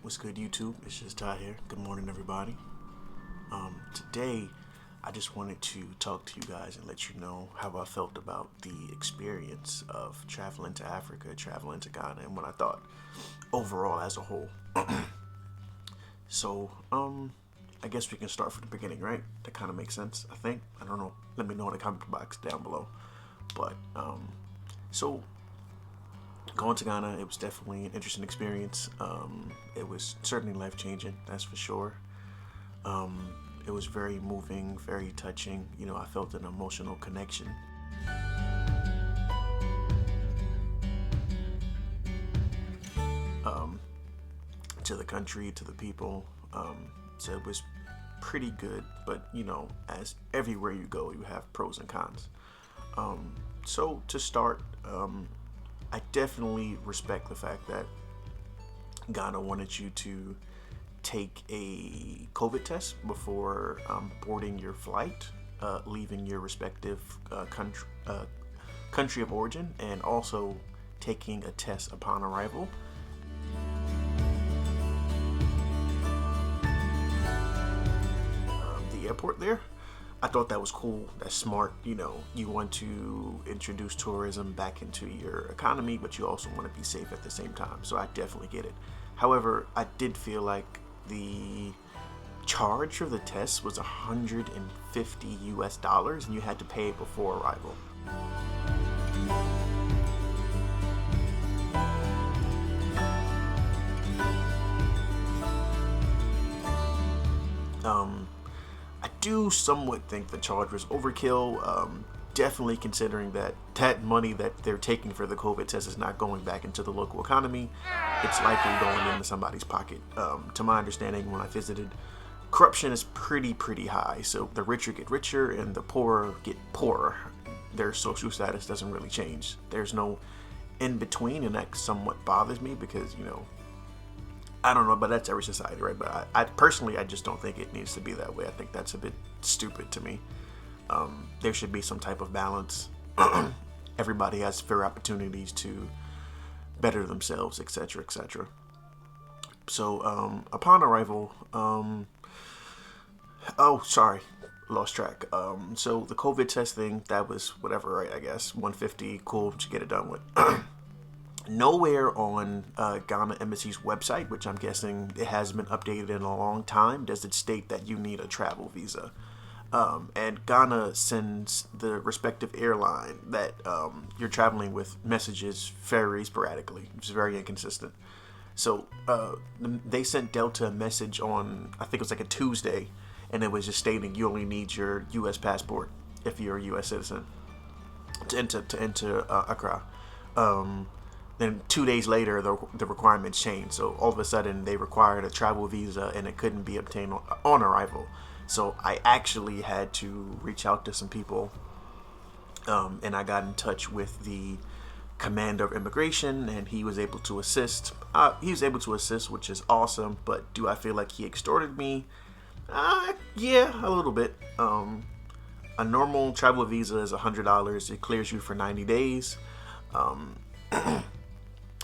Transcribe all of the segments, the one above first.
What's good, YouTube? It's just Ty here. Good morning, everybody. Today, I just wanted to talk to you guys and let you know how I felt about the experience of traveling to Africa, traveling to Ghana, and what I thought overall as a whole. So, I guess we can start from the beginning, right? That kind of makes sense, I think. I don't know. Let me know in the comment box down below. So going to Ghana, it was definitely an interesting experience. It was certainly life-changing, that's for sure. It was very moving, very touching. You know, I felt an emotional connection. To the country, to the people. So it was pretty good, but you know, as everywhere you go, you have pros and cons. So to start, I definitely respect the fact that Ghana wanted you to take a COVID test before boarding your flight, leaving your respective country of origin, and also taking a test upon arrival. The airport there, I thought that was cool. That's smart. You know, you want to introduce tourism back into your economy, but you also want to be safe at the same time. So I definitely get it. However, I did feel like the charge for the test was $150 and you had to pay it before arrival. I do somewhat think the charge was overkill. Definitely considering that money that they're taking for the COVID test is not going back into the local economy. It's likely going into somebody's pocket. To my understanding, when I visited, corruption is pretty high. So the richer get richer and the poorer get poorer. Their social status doesn't really change. There's no in between, and that somewhat bothers me because, you know, I don't know, but that's every society, right? But I personally, I just don't think it needs to be that way. I think that's a bit stupid to me. There should be some type of balance. Everybody has fair opportunities to better themselves, etc., etc. So, upon arrival, lost track. So the COVID testing, that was whatever, right? I guess 150, cool to get it done with. Nowhere on Ghana Embassy's website, which I'm guessing it hasn't been updated in a long time, does it state that you need a travel visa. And Ghana sends the respective airline that you're traveling with messages very sporadically. It's very inconsistent. So they sent Delta a message on, I think it was like a Tuesday, and it was just stating you only need your U.S. passport if you're a U.S. citizen to enter Accra. Then 2 days later, the requirements changed. So all of a sudden, they required a travel visa, and it couldn't be obtained on arrival. So I actually had to reach out to some people, and I got in touch with the commander of immigration, and he was able to assist. Which is awesome. But do I feel like he extorted me? Yeah, a little bit. A normal travel visa is $100. It clears you for 90 days.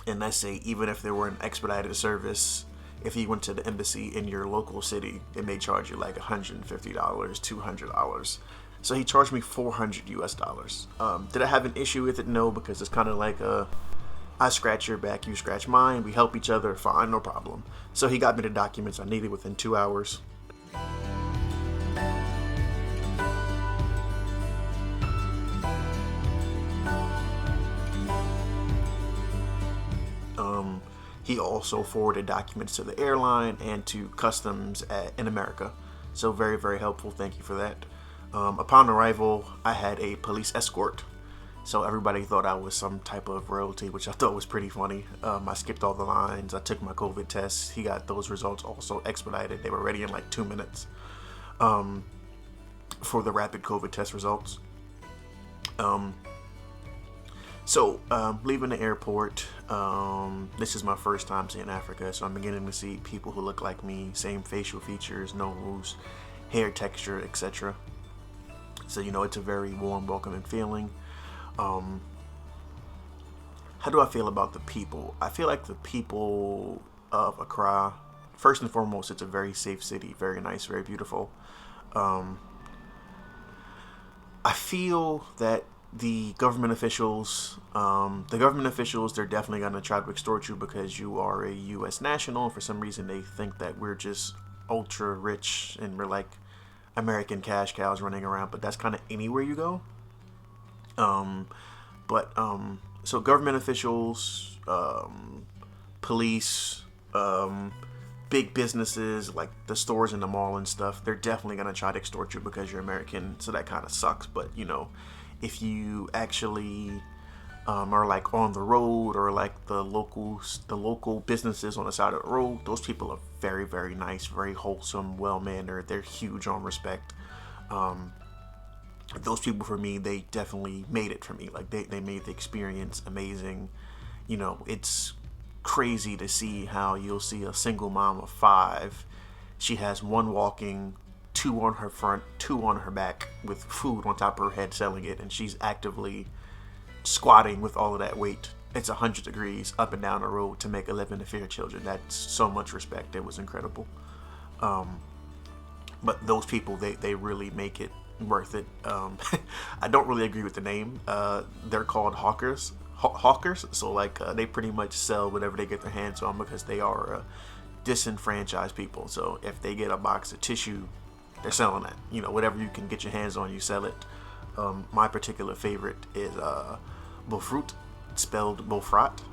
And let's say even if there were an expedited service, if you went to the embassy in your local city, it may charge you like $150, $200. So he charged me $400 US. Did I have an issue with it? No, because it's kind of like I scratch your back, you scratch mine, we help each other, fine, no problem. So he got me the documents I needed within 2 hours. He also forwarded documents to the airline and to customs in America. So very helpful. Thank you for that. Upon arrival, I had a police escort. So everybody thought I was some type of royalty, which I thought was pretty funny. I skipped all the lines. I took my COVID test. He got those results also expedited. They were ready in like 2 minutes for the rapid COVID test results. So, leaving the airport, this is my first time seeing Africa, so I'm beginning to see people who look like me, same facial features, nose, hair texture, etc. So, you know, it's a very warm, welcoming feeling. How do I feel about the people? I feel like the people of Accra first and foremost, it's a very safe city, very nice, very beautiful. Um, I feel that the government officials, they're definitely going to try to extort you because you are a U.S. national. For some reason, they think that we're just ultra rich and we're like American cash cows running around. But that's kind of anywhere you go. Um, so government officials, police, um, big businesses like the stores in the mall and stuff, they're definitely going to try to extort you because you're American. So that kind of sucks. But if you actually are like on the road, or like the local businesses on the side of the road, those people are very, very nice, very wholesome, well mannered. They're huge on respect. Um, those people, for me, they definitely made it for me. Like they made the experience amazing. It's crazy to see how you'll see a single mom of five. She has one walking, two on her front, two on her back, with food on top of her head selling it, and she's actively squatting with all of that weight. It's 100 degrees up and down the road to make a living to feed her children. That's so much respect. It was incredible. Um, but those people, they really make it worth it. I don't really agree with the name. They're called hawkers. Hawkers. So like they pretty much sell whatever they get their hands on because they are disenfranchised people. So if they get a box of tissue, they're selling that. Whatever you can get your hands on, you sell it. My particular favorite is Beaufort, spelled Beaufort.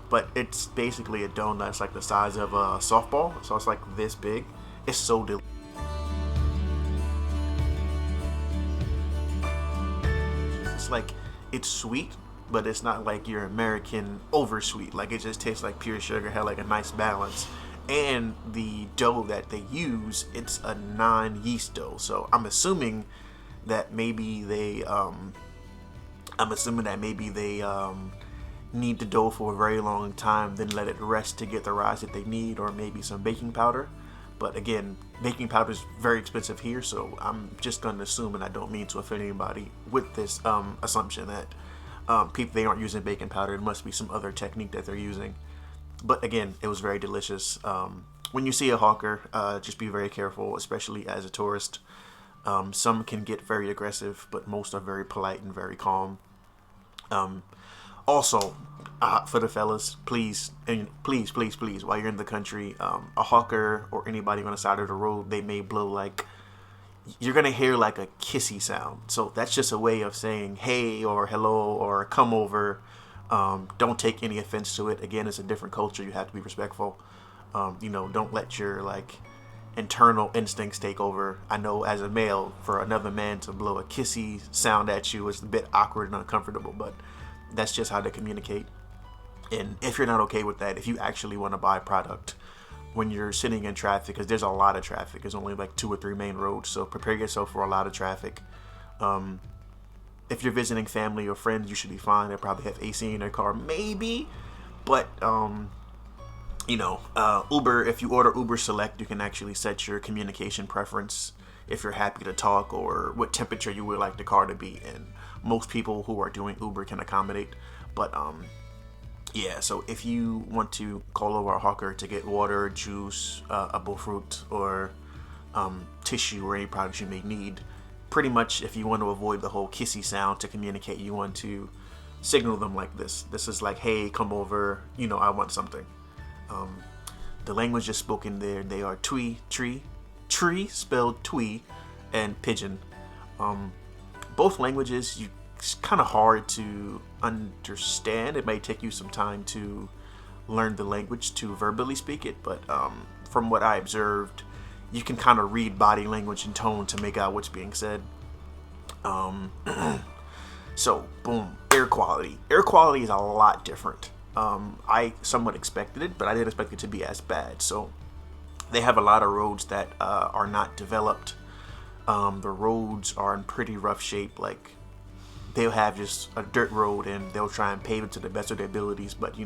But it's basically a donut. It's like the size of a softball. So it's like this big. It's so delicious. It's like, it's sweet, but it's not like your American oversweet. Like it just tastes like pure sugar, had like a nice balance. And the dough that they use, it's a non-yeast dough. So I'm assuming that maybe they need the dough for a very long time, then let it rest to get the rise that they need, or maybe some baking powder. But again, baking powder is very expensive here, so I'm just going to assume, and I don't mean to offend anybody with this assumption, that people, they aren't using baking powder. It must be some other technique that they're using. But again, it was very delicious. When you see a hawker, just be very careful, especially as a tourist. Some can get very aggressive, but most are very polite and very calm. Also, for the fellas, please, and please, please, please, while you're in the country, a hawker or anybody on the side of the road, they may blow like, you're gonna hear like a kissy sound. So that's just a way of saying hey or hello or come over. Don't take any offense to it. Again, it's a different culture. You have to be respectful. Don't let your like internal instincts take over. I know as a male, for another man to blow a kissy sound at you is a bit awkward and uncomfortable, but that's just how they communicate. And if you're not okay with that, if you actually want to buy a product when you're sitting in traffic, because there's a lot of traffic, there's only like 2 or 3 main roads, so prepare yourself for a lot of traffic. If you're visiting family or friends, you should be fine. They probably have AC in their car, maybe. But Uber, if you order Uber Select, you can actually set your communication preference if you're happy to talk, or what temperature you would like the car to be. And most people who are doing Uber can accommodate. But yeah, so if you want to call over a hawker to get water, juice, a Beaufort, or tissue, or any products you may need, pretty much if you want to avoid the whole kissy sound to communicate, you want to signal them like this. This is like, hey, come over, I want something. The language is spoken there. They are Twi, tree spelled Twi, and Pidgin. Both languages, it's kind of hard to understand. It may take you some time to learn the language to verbally speak it, but from what I observed, you can kind of read body language and tone to make out what's being said. So, boom, air quality. Air quality is a lot different. I somewhat expected it, but I didn't expect it to be as bad. So, they have a lot of roads that are not developed. The roads are in pretty rough shape. Like, they'll have just a dirt road and they'll try and pave it to the best of their abilities. But,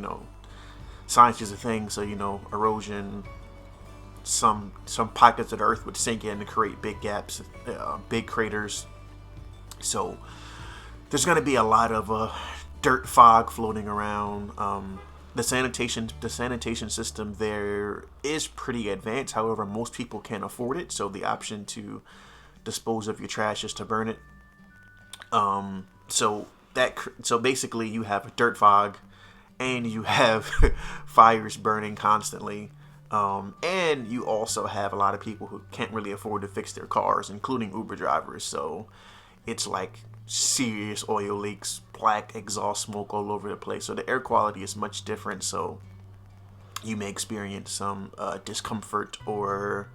science is a thing. So, erosion, some pockets of the earth would sink in and create big gaps, big craters. So there's going to be a lot of dirt fog floating around. the sanitation system there is pretty advanced. However, most people can't afford it, so the option to dispose of your trash is to burn it. So basically you have dirt fog, and you have fires burning constantly. And you also have a lot of people who can't really afford to fix their cars, including Uber drivers. So it's like serious oil leaks, black exhaust smoke all over the place. So the air quality is much different. So you may experience some discomfort or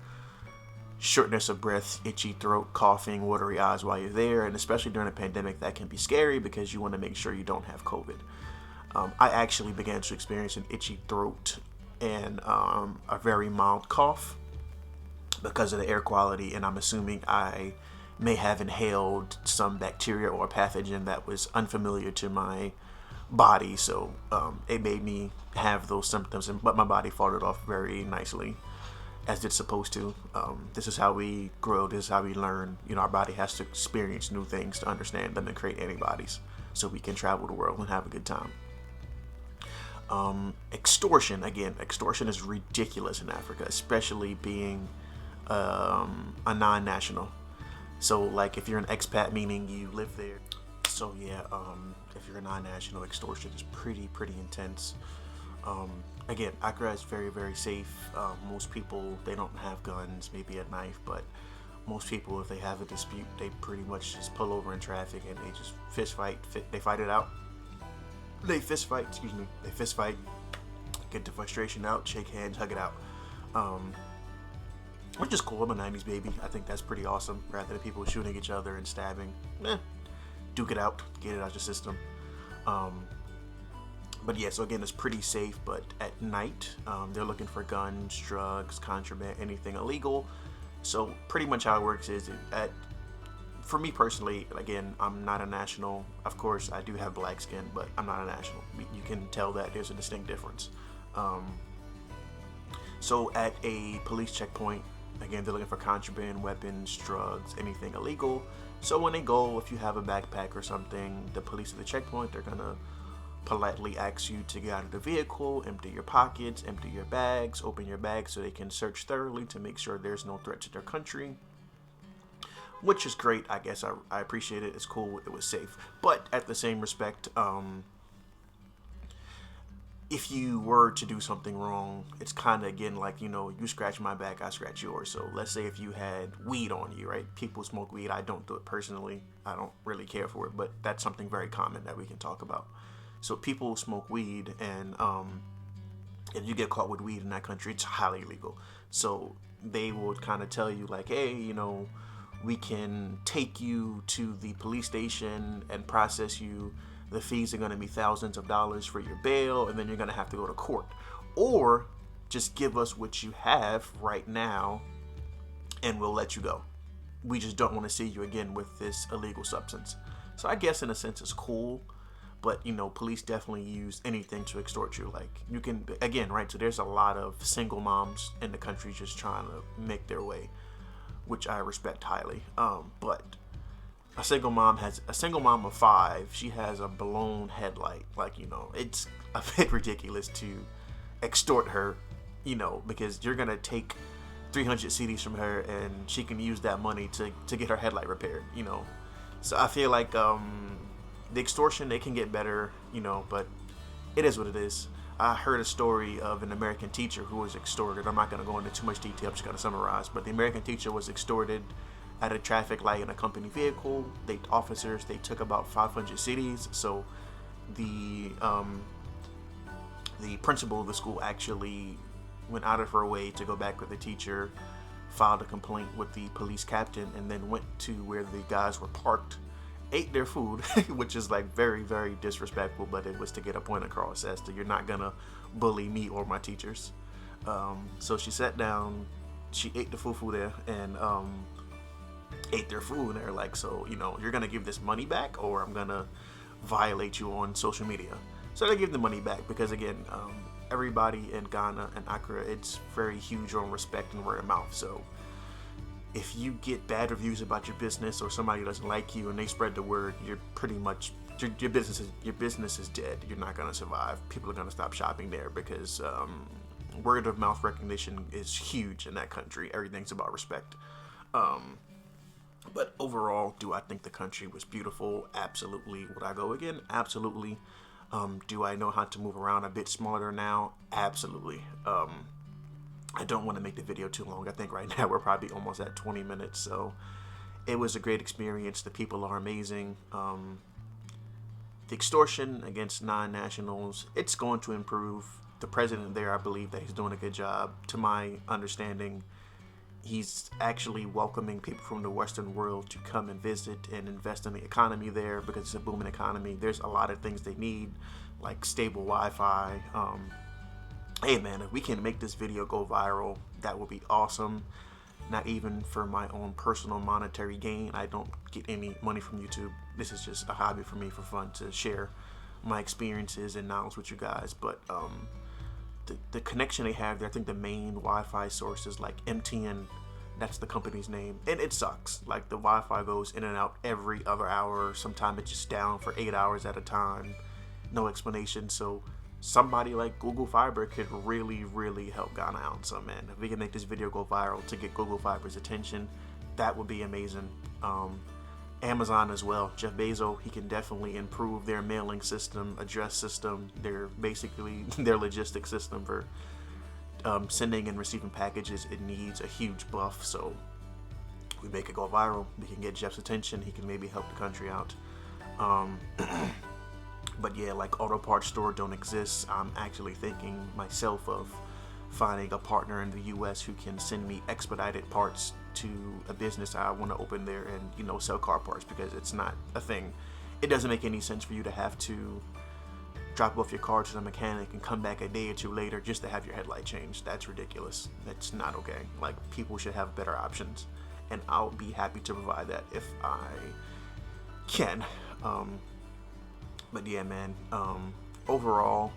shortness of breath, itchy throat, coughing, watery eyes while you're there. And especially during a pandemic, that can be scary because you want to make sure you don't have COVID. I actually began to experience an itchy throat and a very mild cough because of the air quality, and I'm assuming I may have inhaled some bacteria or pathogen that was unfamiliar to my body, so it made me have those symptoms, but my body fought it off very nicely, as it's supposed to. This is how we grow, this is how we learn. Our body has to experience new things to understand them and create antibodies so we can travel the world and have a good time. Extortion is ridiculous in Africa, especially being a non-national. So like if you're an expat, meaning you live there. So yeah, if you're a non-national, extortion is pretty intense. Again, Accra is very, very safe. Most people, they don't have guns, maybe a knife, but most people, if they have a dispute, they pretty much just pull over in traffic and they just they fight it out. They fist fight, get the frustration out, shake hands, hug it out. Which is cool. I'm a 90s baby. I think that's pretty awesome. Rather than people shooting each other and stabbing, duke it out, get it out your system. But yeah, so again, it's pretty safe, but at night, they're looking for guns, drugs, contraband, anything illegal. So pretty much how it works is for me personally, again, I'm not a national. Of course, I do have black skin, but I'm not a national. You can tell that there's a distinct difference. So at a police checkpoint, again, they're looking for contraband, weapons, drugs, anything illegal. So when they go, if you have a backpack or something, the police at the checkpoint, they're gonna politely ask you to get out of the vehicle, empty your pockets, empty your bags, open your bags so they can search thoroughly to make sure there's no threat to their country. Which is great, I guess. I appreciate it. It's cool. It was safe. But at the same respect, if you were to do something wrong, it's kind of, again, like, you scratch my back, I scratch yours. So let's say if you had weed on you, right? People smoke weed. I don't do it personally. I don't really care for it. But that's something very common that we can talk about. So people smoke weed, and if you get caught with weed in that country, it's highly illegal. So they would kind of tell you, like, hey, we can take you to the police station and process you. The fees are going to be thousands of dollars for your bail, and then you're going to have to go to court. Or just give us what you have right now, and we'll let you go. We just don't want to see you again with this illegal substance. So I guess in a sense it's cool, but police definitely use anything to extort you. Like, you can, again, right? So there's a lot of single moms in the country just trying to make their way, which I respect highly. But a single mom of 5, she has a blown headlight. Like, it's a bit ridiculous to extort her, because you're going to take 300 CDs from her and she can use that money to get her headlight repaired, So I feel like the extortion, they can get better, but it is what it is. I heard a story of an American teacher who was extorted. I'm not going to go into too much detail. I'm just going to summarize. But the American teacher was extorted at a traffic light in a company vehicle. They took about 500 CDs. So the principal of the school actually went out of her way to go back with the teacher, filed a complaint with the police captain, and then went to where the guys were parked, ate their food, which is like very, very disrespectful, but it was to get a point across as to, you're not gonna bully me or my teachers. So she sat down, she ate the fufu there, and ate their food, and they're like, so, you're gonna give this money back, or I'm gonna violate you on social media. So they give the money back, because again, everybody in Ghana and Accra, it's very huge on respect and word of mouth. So if you get bad reviews about your business, or somebody doesn't like you and they spread the word, you're pretty much your business is dead. You're not gonna survive. People are gonna stop shopping there because word of mouth recognition is huge in that country. Everything's about respect. But overall, do I think the country was beautiful? Absolutely. Would I go again? Absolutely. Do I know how to move around a bit smarter now? Absolutely. I don't want to make the video too long. I think right now we're probably almost at 20 minutes. So it was a great experience. The people are amazing. The extortion against non-nationals, it's going to improve. The president there, I believe that he's doing a good job. To my understanding, he's actually welcoming people from the Western world to come and visit and invest in the economy there because it's a booming economy. There's a lot of things they need, like stable Wi-Fi. Hey man, if we can make this video go viral, that would be awesome. Not even for my own personal monetary gain. I don't get any money from YouTube. This is just a hobby for me for fun to share my experiences and knowledge with you guys. But the connection they have there, I think the main Wi-Fi source is like MTN. That's the company's name, and it sucks. Like the Wi-Fi goes in and out every other hour. Sometimes it's just down for 8 hours at a time. No explanation. So somebody like Google Fiber could really, really help Ghana out. So man, if we can make this video go viral to get Google Fiber's attention, that would be amazing. Amazon as well. Jeff Bezos, he can definitely improve their mailing system, address system, their basically their logistics system for sending and receiving packages. It needs a huge buff. So we make it go viral. We can get Jeff's attention. He can maybe help the country out. But yeah, like auto parts store don't exist. I'm actually thinking myself of finding a partner in the US who can send me expedited parts to a business I want to open there and, you know, sell car parts, because it's not a thing. It doesn't make any sense for you to have to drop off your car to the mechanic and come back a day or two later just to have your headlight changed. That's ridiculous. That's not okay. Like, people should have better options, and I'll be happy to provide that if I can. But yeah, man, overall,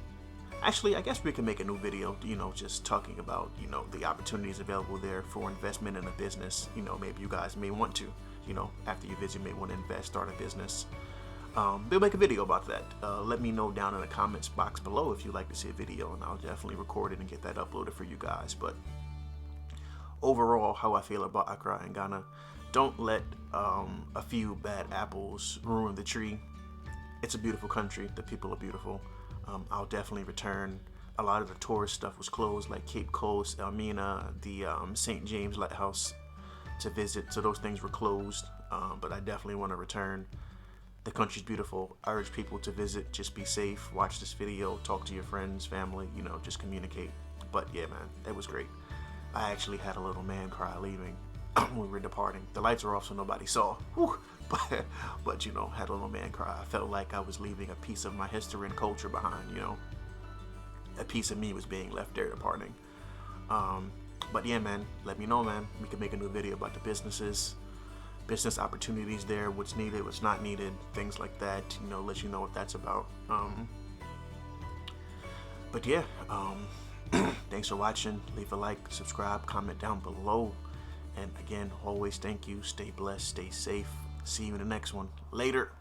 actually, I guess we can make a new video, you know, just talking about, you know, the opportunities available there for investment in a business. You know, maybe you guys may want to, you know, after you visit, you may want to invest, start a business. We'll make a video about that. Let me know down in the comments box below if you'd like to see a video, and I'll definitely record it and get that uploaded for you guys. But overall, how I feel about Accra and Ghana: don't let a few bad apples ruin the tree. It's a beautiful country. The people are beautiful. I'll definitely return. A lot of the tourist stuff was closed, like Cape Coast, Elmina, the St. James Lighthouse to visit. So those things were closed, but I definitely want to return. The country's beautiful. I urge people to visit. Just be safe. Watch this video. Talk to your friends, family, you know, just communicate. But yeah, man, it was great. I actually had a little man cry leaving when we were departing. The lights were off, so nobody saw. Whew. But you know, had a little man cry. I felt like I was leaving a piece of my history and culture behind, you know. A piece of me was being left there departing. But yeah, man, let me know, man. We can make a new video about the business opportunities there, what's needed, what's not needed, things like that, you know, let you know what that's about. But yeah, thanks for watching. Leave a like, subscribe, comment down below. And again, always thank you. Stay blessed, stay safe. See you in the next one. Later.